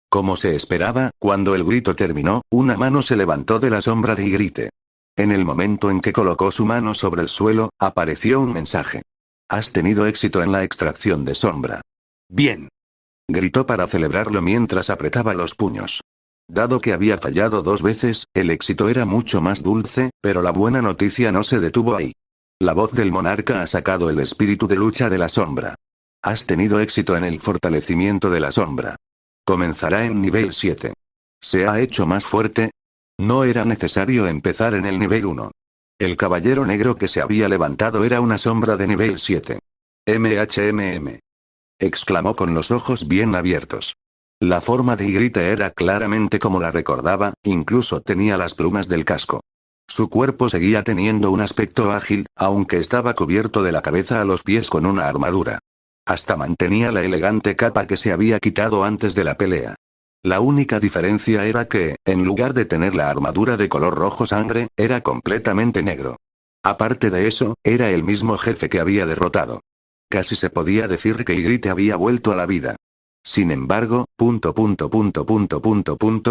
Como se esperaba, cuando el grito terminó, una mano se levantó de la sombra de Ygritte. En el momento en que colocó su mano sobre el suelo, apareció un mensaje. Has tenido éxito en la extracción de sombra. Bien. Gritó para celebrarlo mientras apretaba los puños. Dado que había fallado 2 veces, el éxito era mucho más dulce, pero la buena noticia no se detuvo ahí. La voz del monarca ha sacado el espíritu de lucha de la sombra. Has tenido éxito en el fortalecimiento de la sombra. Comenzará en nivel 7. ¿Se ha hecho más fuerte? No era necesario empezar en el nivel 1. El caballero negro que se había levantado era una sombra de nivel 7. MHMM. Exclamó con los ojos bien abiertos. La forma de Ygritte era claramente como la recordaba, incluso tenía las plumas del casco. Su cuerpo seguía teniendo un aspecto ágil, aunque estaba cubierto de la cabeza a los pies con una armadura. Hasta mantenía la elegante capa que se había quitado antes de la pelea. La única diferencia era que, en lugar de tener la armadura de color rojo sangre, era completamente negro. Aparte de eso, era el mismo jefe que había derrotado. Casi se podía decir que Ygritte había vuelto a la vida. Sin embargo,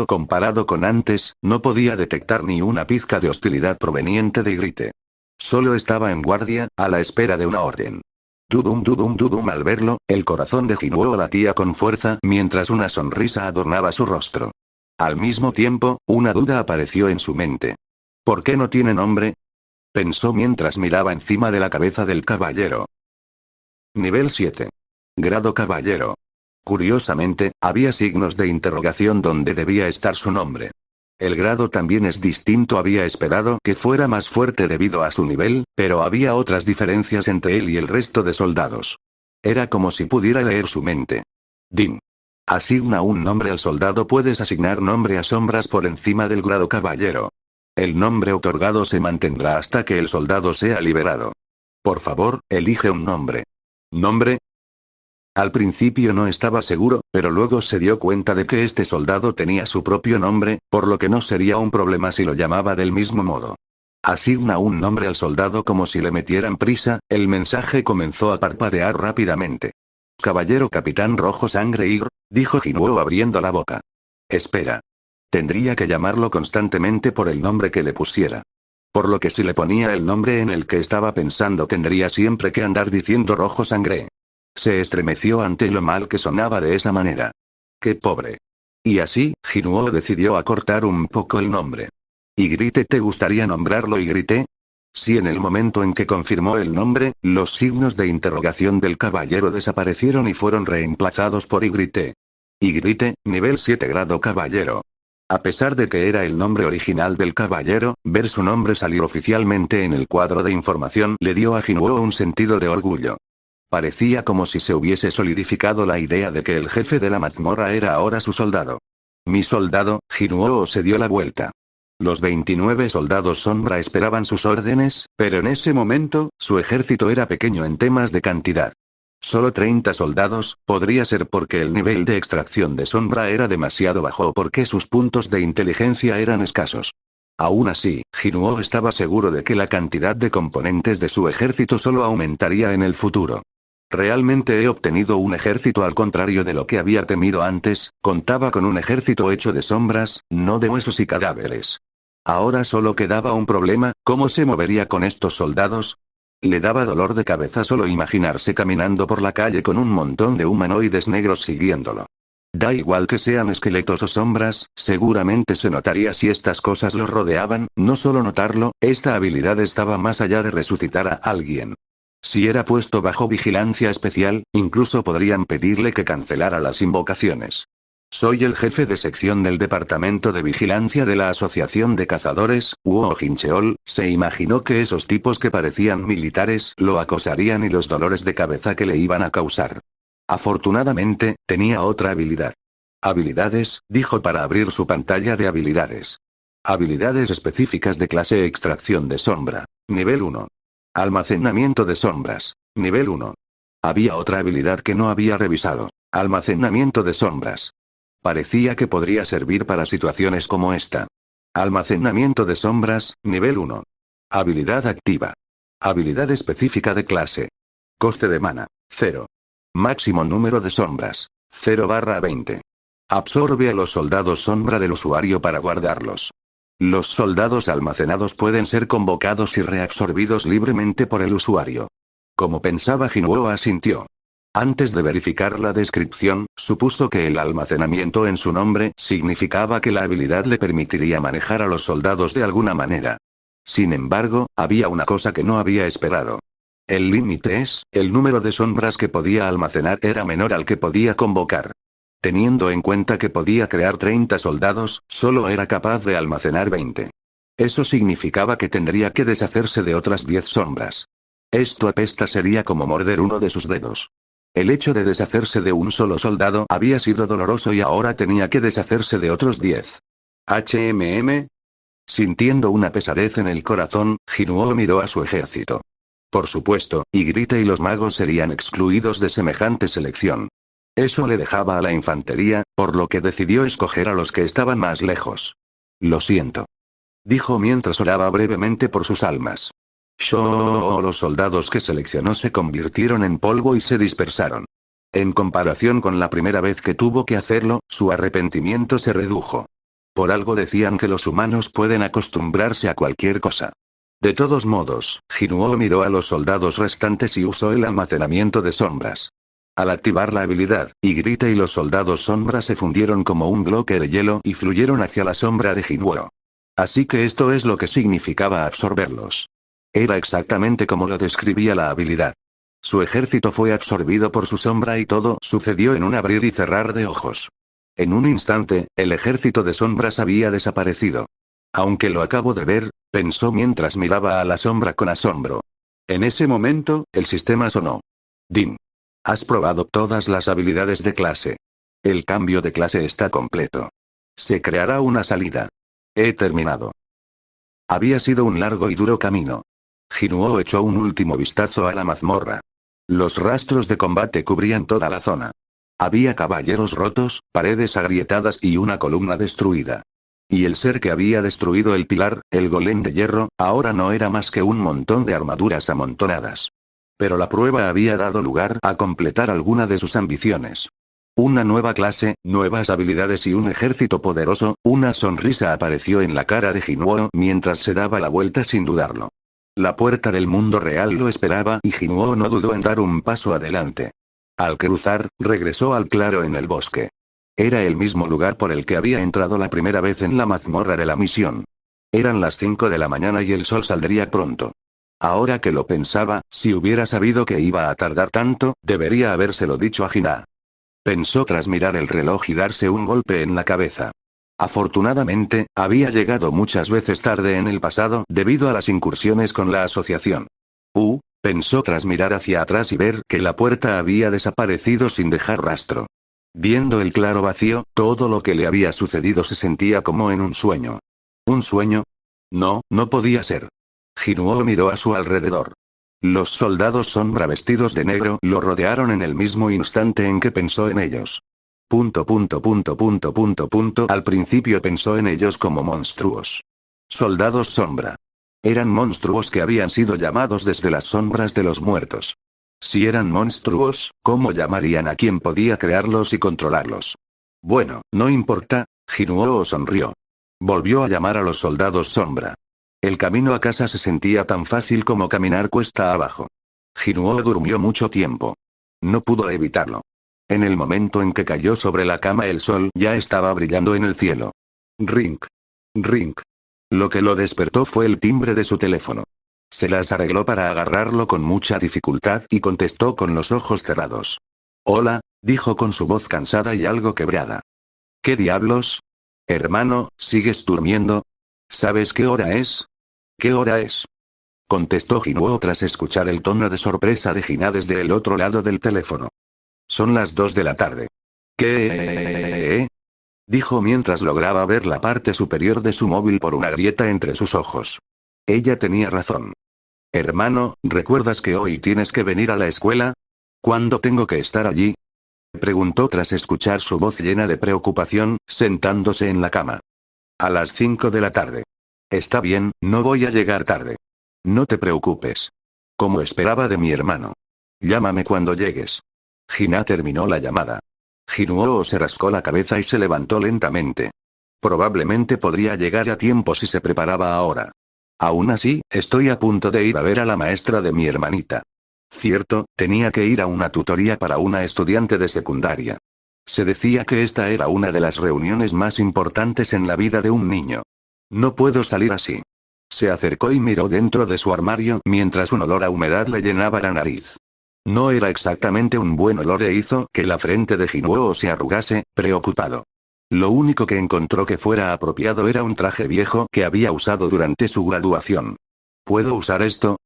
comparado con antes, no podía detectar ni una pizca de hostilidad proveniente de Ygritte. Solo estaba en guardia, a la espera de una orden. Dudum. Al verlo, el corazón de Jinwoo latía con fuerza mientras una sonrisa adornaba su rostro. Al mismo tiempo, una duda apareció en su mente. ¿Por qué no tiene nombre? Pensó mientras miraba encima de la cabeza del caballero. Nivel 7. Grado caballero. Curiosamente, había signos de interrogación donde debía estar su nombre. El grado también es distinto. Había esperado que fuera más fuerte debido a su nivel, pero había otras diferencias entre él y el resto de soldados. Era como si pudiera leer su mente. Din. Asigna un nombre al soldado. Puedes asignar nombre a sombras por encima del grado caballero. El nombre otorgado se mantendrá hasta que el soldado sea liberado. Por favor, elige un nombre. ¿Nombre? Al principio no estaba seguro, pero luego se dio cuenta de que este soldado tenía su propio nombre, por lo que no sería un problema si lo llamaba del mismo modo. Asigna un nombre al soldado como si le metieran prisa. El mensaje comenzó a parpadear rápidamente. Caballero Capitán Rojo Sangre Ygr, dijo Jinwoo abriendo la boca. Espera. Tendría que llamarlo constantemente por el nombre que le pusiera. Por lo que si le ponía el nombre en el que estaba pensando tendría siempre que andar diciendo Rojo Sangre. Se estremeció ante lo mal que sonaba de esa manera. ¡Qué pobre! Y así, Jinwoo decidió acortar un poco el nombre. ¿Ygritte te gustaría nombrarlo Ygritte? Sí, en el momento en que confirmó el nombre, los signos de interrogación del caballero desaparecieron y fueron reemplazados por Ygritte. Ygritte, nivel 7 grado caballero. A pesar de que era el nombre original del caballero, ver su nombre salir oficialmente en el cuadro de información le dio a Jinwoo un sentido de orgullo. Parecía como si se hubiese solidificado la idea de que el jefe de la mazmorra era ahora su soldado. Mi soldado. Jinwoo se dio la vuelta. Los 29 soldados sombra esperaban sus órdenes, pero en ese momento, su ejército era pequeño en temas de cantidad. Solo 30 soldados. Podría ser porque el nivel de extracción de sombra era demasiado bajo o porque sus puntos de inteligencia eran escasos. Aún así, Jinwoo estaba seguro de que la cantidad de componentes de su ejército solo aumentaría en el futuro. Realmente he obtenido un ejército al contrario de lo que había temido antes. Contaba con un ejército hecho de sombras, no de huesos y cadáveres. Ahora solo quedaba un problema: ¿cómo se movería con estos soldados? Le daba dolor de cabeza solo imaginarse caminando por la calle con un montón de humanoides negros siguiéndolo. Da igual que sean esqueletos o sombras, seguramente se notaría si estas cosas los rodeaban. No solo notarlo, esta habilidad estaba más allá de resucitar a alguien. Si era puesto bajo vigilancia especial, incluso podrían pedirle que cancelara las invocaciones. Soy el jefe de sección del Departamento de Vigilancia de la Asociación de Cazadores, Uo Jincheol. Se imaginó que esos tipos que parecían militares lo acosarían y los dolores de cabeza que le iban a causar. Afortunadamente, tenía otra habilidad. Habilidades, dijo para abrir su pantalla de habilidades. Habilidades específicas de clase extracción de sombra. Nivel 1. Almacenamiento de sombras. Nivel 1. Había otra habilidad que no había revisado. Almacenamiento de sombras. Parecía que podría servir para situaciones como esta. Almacenamiento de sombras, nivel 1. Habilidad activa. Habilidad específica de clase. Coste de mana, 0. Máximo número de sombras, 0/20. Absorbe a los soldados sombra del usuario para guardarlos. Los soldados almacenados pueden ser convocados y reabsorbidos libremente por el usuario. Como pensaba, Jinwoo asintió. Antes de verificar la descripción, supuso que el almacenamiento en su nombre significaba que la habilidad le permitiría manejar a los soldados de alguna manera. Sin embargo, había una cosa que no había esperado. El límite el número de sombras que podía almacenar era menor al que podía convocar. Teniendo en cuenta que podía crear 30 soldados, solo era capaz de almacenar 20. Eso significaba que tendría que deshacerse de otras 10 sombras. Esto apesta sería como morder uno de sus dedos. El hecho de deshacerse de un solo soldado había sido doloroso y ahora tenía que deshacerse de otros 10. ¿HMM? Sintiendo una pesadez en el corazón, Jinuo miró a su ejército. Por supuesto, Ygritte y los magos serían excluidos de semejante selección. Eso le dejaba a la infantería, por lo que decidió escoger a los que estaban más lejos. Lo siento. Dijo mientras oraba brevemente por sus almas. Los soldados que seleccionó se convirtieron en polvo y se dispersaron. En comparación con la primera vez que tuvo que hacerlo, su arrepentimiento se redujo. Por algo decían que los humanos pueden acostumbrarse a cualquier cosa. De todos modos, Jinuo miró a los soldados restantes y usó el almacenamiento de sombras. Al activar la habilidad, Ygritte y los soldados sombra se fundieron como un bloque de hielo y fluyeron hacia la sombra de Jinuo. Así que esto es lo que significaba absorberlos. Era exactamente como lo describía la habilidad. Su ejército fue absorbido por su sombra y todo sucedió en un abrir y cerrar de ojos. En un instante, el ejército de sombras había desaparecido. Aunque lo acabo de ver, pensó mientras miraba a la sombra con asombro. En ese momento, el sistema sonó. Din. Has probado todas las habilidades de clase. El cambio de clase está completo. Se creará una salida. He terminado. Había sido un largo y duro camino. Jinuo echó un último vistazo a la mazmorra. Los rastros de combate cubrían toda la zona. Había caballeros rotos, paredes agrietadas y una columna destruida. Y el ser que había destruido el pilar, el golem de hierro, ahora no era más que un montón de armaduras amontonadas. Pero la prueba había dado lugar a completar alguna de sus ambiciones. Una nueva clase, nuevas habilidades y un ejército poderoso. Una sonrisa apareció en la cara de Jinuo mientras se daba la vuelta sin dudarlo. La puerta del mundo real lo esperaba y Jinuo no dudó en dar un paso adelante. Al cruzar, regresó al claro en el bosque. Era el mismo lugar por el que había entrado la primera vez en la mazmorra de la misión. Eran las 5 de la mañana y el sol saldría pronto. Ahora que lo pensaba, si hubiera sabido que iba a tardar tanto, debería habérselo dicho a Hina. Pensó tras mirar el reloj y darse un golpe en la cabeza. Afortunadamente, había llegado muchas veces tarde en el pasado debido a las incursiones con la asociación. Pensó tras mirar hacia atrás y ver que la puerta había desaparecido sin dejar rastro. Viendo el claro vacío, todo lo que le había sucedido se sentía como en un sueño. ¿Un sueño? No, no podía ser. Jinuo miró a su alrededor. Los soldados sombra vestidos de negro lo rodearon en el mismo instante en que pensó en ellos. Al principio pensó en ellos como monstruos. Soldados sombra. Eran monstruos que habían sido llamados desde las sombras de los muertos. Si eran monstruos, ¿cómo llamarían a quien podía crearlos y controlarlos? Bueno, no importa, Jinuo sonrió. Volvió a llamar a los soldados sombra. El camino a casa se sentía tan fácil como caminar cuesta abajo. Jinuo durmió mucho tiempo. No pudo evitarlo. En el momento en que cayó sobre la cama el sol ya estaba brillando en el cielo. Rink. Rink. Lo que lo despertó fue el timbre de su teléfono. Se las arregló para agarrarlo con mucha dificultad y contestó con los ojos cerrados. Hola, dijo con su voz cansada y algo quebrada. ¿Qué diablos? Hermano, ¿sigues durmiendo? ¿Sabes qué hora es? ¿Qué hora es? Contestó Jinuo tras escuchar el tono de sorpresa de Hina desde el otro lado del teléfono. Son las 2 de la tarde. ¿Qué? Dijo mientras lograba ver la parte superior de su móvil por una grieta entre sus ojos. Ella tenía razón. Hermano, ¿recuerdas que hoy tienes que venir a la escuela? ¿Cuándo tengo que estar allí? Preguntó tras escuchar su voz llena de preocupación, sentándose en la cama. A las 5 de la tarde. Está bien, no voy a llegar tarde. No te preocupes. Como esperaba de mi hermano. Llámame cuando llegues. Hina terminó la llamada. Jinuo se rascó la cabeza y se levantó lentamente. Probablemente podría llegar a tiempo si se preparaba ahora. Aún así, estoy a punto de ir a ver a la maestra de mi hermanita. Cierto, tenía que ir a una tutoría para una estudiante de secundaria. Se decía que esta era una de las reuniones más importantes en la vida de un niño. No puedo salir así. Se acercó y miró dentro de su armario mientras un olor a humedad le llenaba la nariz. No era exactamente un buen olor e hizo que la frente de Jinwoo se arrugase, preocupado. Lo único que encontró que fuera apropiado era un traje viejo que había usado durante su graduación. ¿Puedo usar esto?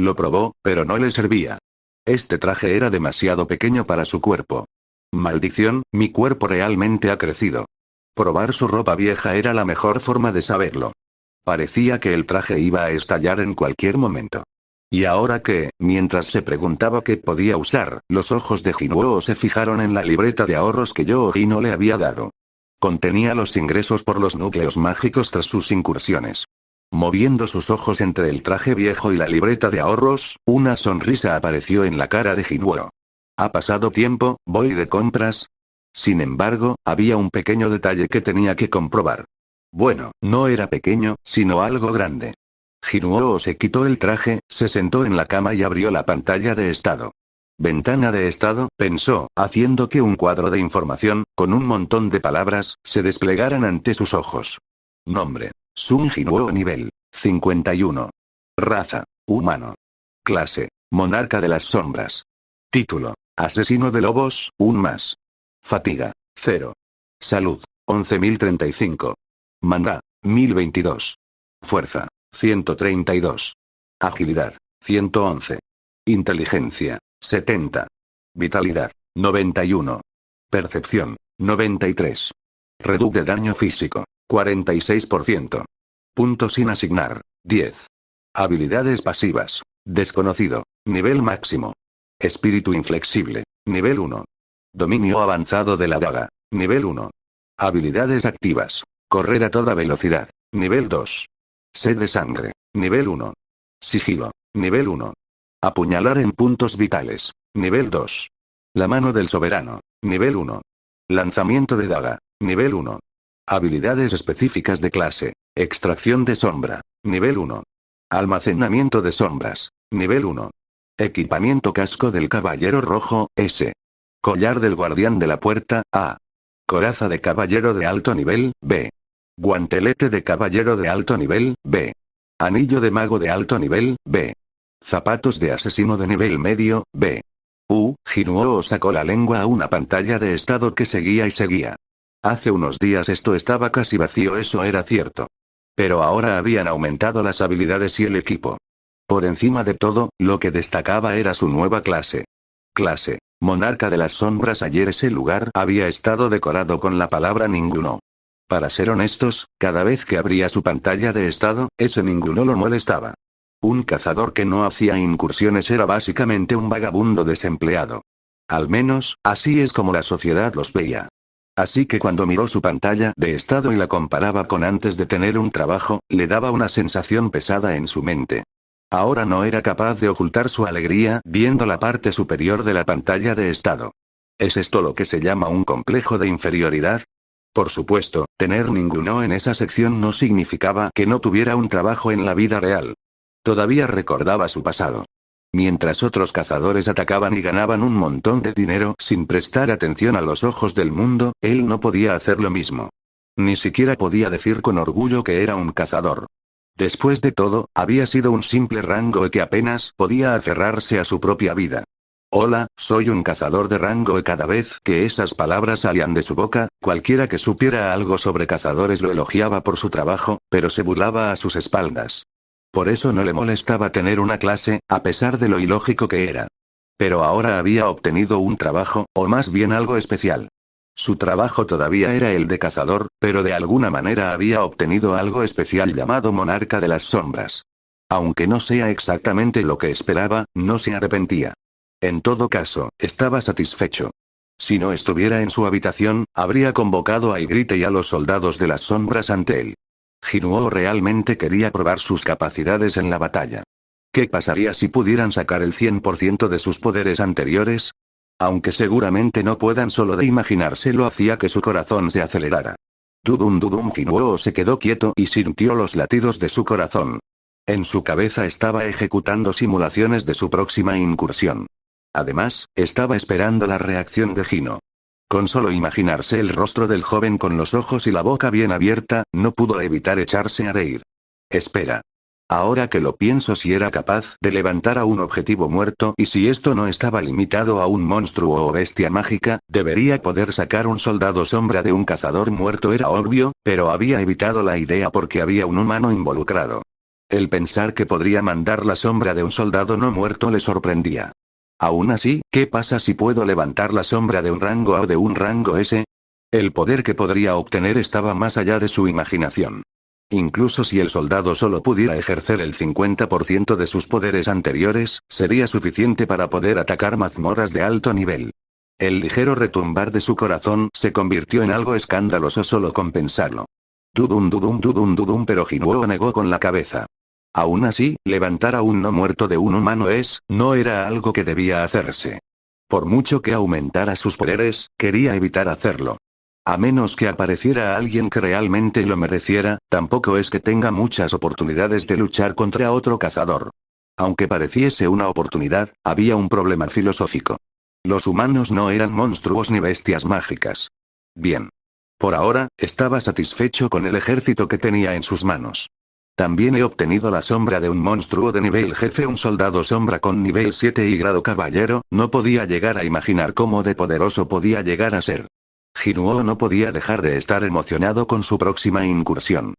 Lo probó, pero no le servía. Este traje era demasiado pequeño para su cuerpo. Maldición, mi cuerpo realmente ha crecido. Probar su ropa vieja era la mejor forma de saberlo. Parecía que el traje iba a estallar en cualquier momento. Y ahora que, mientras se preguntaba qué podía usar, los ojos de Jinwoo se fijaron en la libreta de ahorros que Yo-Hino le había dado. Contenía los ingresos por los núcleos mágicos tras sus incursiones. Moviendo sus ojos entre el traje viejo y la libreta de ahorros, una sonrisa apareció en la cara de Jinwoo. ¿Ha pasado tiempo? ¿Voy de compras? Sin embargo, había un pequeño detalle que tenía que comprobar. Bueno, no era pequeño, sino algo grande. Jinwoo se quitó el traje, se sentó en la cama y abrió la pantalla de estado. Ventana de estado, pensó, haciendo que un cuadro de información, con un montón de palabras, se desplegaran ante sus ojos. Nombre: Sun Jinwoo, nivel 51. Raza: humano. Clase: monarca de las sombras. Título: asesino de lobos, 1+. Fatiga: 0. Salud: 11.035. Manda: 1022. Fuerza: 132. Agilidad: 111. Inteligencia: 70. Vitalidad: 91. Percepción: 93. Reduc de daño físico: 46%. Puntos sin asignar: 10. Habilidades pasivas: desconocido, nivel máximo. Espíritu inflexible, nivel 1. Dominio avanzado de la daga, nivel 1. Habilidades activas: correr a toda velocidad, nivel 2. Sed de sangre, nivel 1. Sigilo, nivel 1. Apuñalar en puntos vitales, nivel 2. La mano del soberano, nivel 1. Lanzamiento de daga, nivel 1. Habilidades específicas de clase: extracción de sombra, nivel 1. Almacenamiento de sombras, nivel 1. Equipamiento: casco del caballero rojo, S. Collar del guardián de la puerta, A. Coraza de caballero de alto nivel, B. Guantelete de caballero de alto nivel, B. Anillo de mago de alto nivel, B. Zapatos de asesino de nivel medio, B. Jinwoo sacó la lengua a una pantalla de estado que seguía y seguía. Hace unos días esto estaba casi vacío, eso era cierto. Pero ahora habían aumentado las habilidades y el equipo. Por encima de todo, lo que destacaba era su nueva clase. Clase: monarca de las sombras. Ayer ese lugar había estado decorado con la palabra ninguno. Para ser honestos, cada vez que abría su pantalla de estado, ese ninguno lo molestaba. Un cazador que no hacía incursiones era básicamente un vagabundo desempleado. Al menos, así es como la sociedad los veía. Así que cuando miró su pantalla de estado y la comparaba con antes de tener un trabajo, le daba una sensación pesada en su mente. Ahora no era capaz de ocultar su alegría viendo la parte superior de la pantalla de estado. ¿Es esto lo que se llama un complejo de inferioridad? Por supuesto, tener ninguno en esa sección no significaba que no tuviera un trabajo en la vida real. Todavía recordaba su pasado. Mientras otros cazadores atacaban y ganaban un montón de dinero sin prestar atención a los ojos del mundo, él no podía hacer lo mismo. Ni siquiera podía decir con orgullo que era un cazador. Después de todo, había sido un simple rango que apenas podía aferrarse a su propia vida. Hola, soy un cazador de rango. Cada vez que esas palabras salían de su boca, cualquiera que supiera algo sobre cazadores lo elogiaba por su trabajo, pero se burlaba a sus espaldas. Por eso no le molestaba tener una clase, a pesar de lo ilógico que era. Pero ahora había obtenido un trabajo, o más bien algo especial. Su trabajo todavía era el de cazador, pero de alguna manera había obtenido algo especial llamado monarca de las sombras. Aunque no sea exactamente lo que esperaba, no se arrepentía. En todo caso, estaba satisfecho. Si no estuviera en su habitación, habría convocado a Ygritte y a los soldados de las sombras ante él. Jinwoo realmente quería probar sus capacidades en la batalla. ¿Qué pasaría si pudieran sacar el 100% de sus poderes anteriores? Aunque seguramente no puedan, solo de imaginárselo hacía que su corazón se acelerara. Dudum dudum. Jinwoo se quedó quieto y sintió los latidos de su corazón. En su cabeza estaba ejecutando simulaciones de su próxima incursión. Además, estaba esperando la reacción de Hino. Con solo imaginarse el rostro del joven con los ojos y la boca bien abierta, no pudo evitar echarse a reír. Espera. Ahora que lo pienso, si era capaz de levantar a un objetivo muerto y si esto no estaba limitado a un monstruo o bestia mágica, debería poder sacar un soldado sombra de un cazador muerto, era obvio, pero había evitado la idea porque había un humano involucrado. El pensar que podría mandar la sombra de un soldado no muerto le sorprendía. Aún así, ¿qué pasa si puedo levantar la sombra de un rango A o de un rango S? El poder que podría obtener estaba más allá de su imaginación. Incluso si el soldado solo pudiera ejercer el 50% de sus poderes anteriores, sería suficiente para poder atacar mazmorras de alto nivel. El ligero retumbar de su corazón se convirtió en algo escandaloso solo con pensarlo. Dudum, pero Jinwoo negó con la cabeza. Aún así, levantar a un no muerto de un humano no era algo que debía hacerse. Por mucho que aumentara sus poderes, quería evitar hacerlo. A menos que apareciera alguien que realmente lo mereciera, tampoco es que tenga muchas oportunidades de luchar contra otro cazador. Aunque pareciese una oportunidad, había un problema filosófico. Los humanos no eran monstruos ni bestias mágicas. Bien. Por ahora, estaba satisfecho con el ejército que tenía en sus manos. También he obtenido la sombra de un monstruo de nivel jefe, un soldado sombra con nivel 7 y grado caballero, no podía llegar a imaginar cómo de poderoso podía llegar a ser. Jinwoo no podía dejar de estar emocionado con su próxima incursión.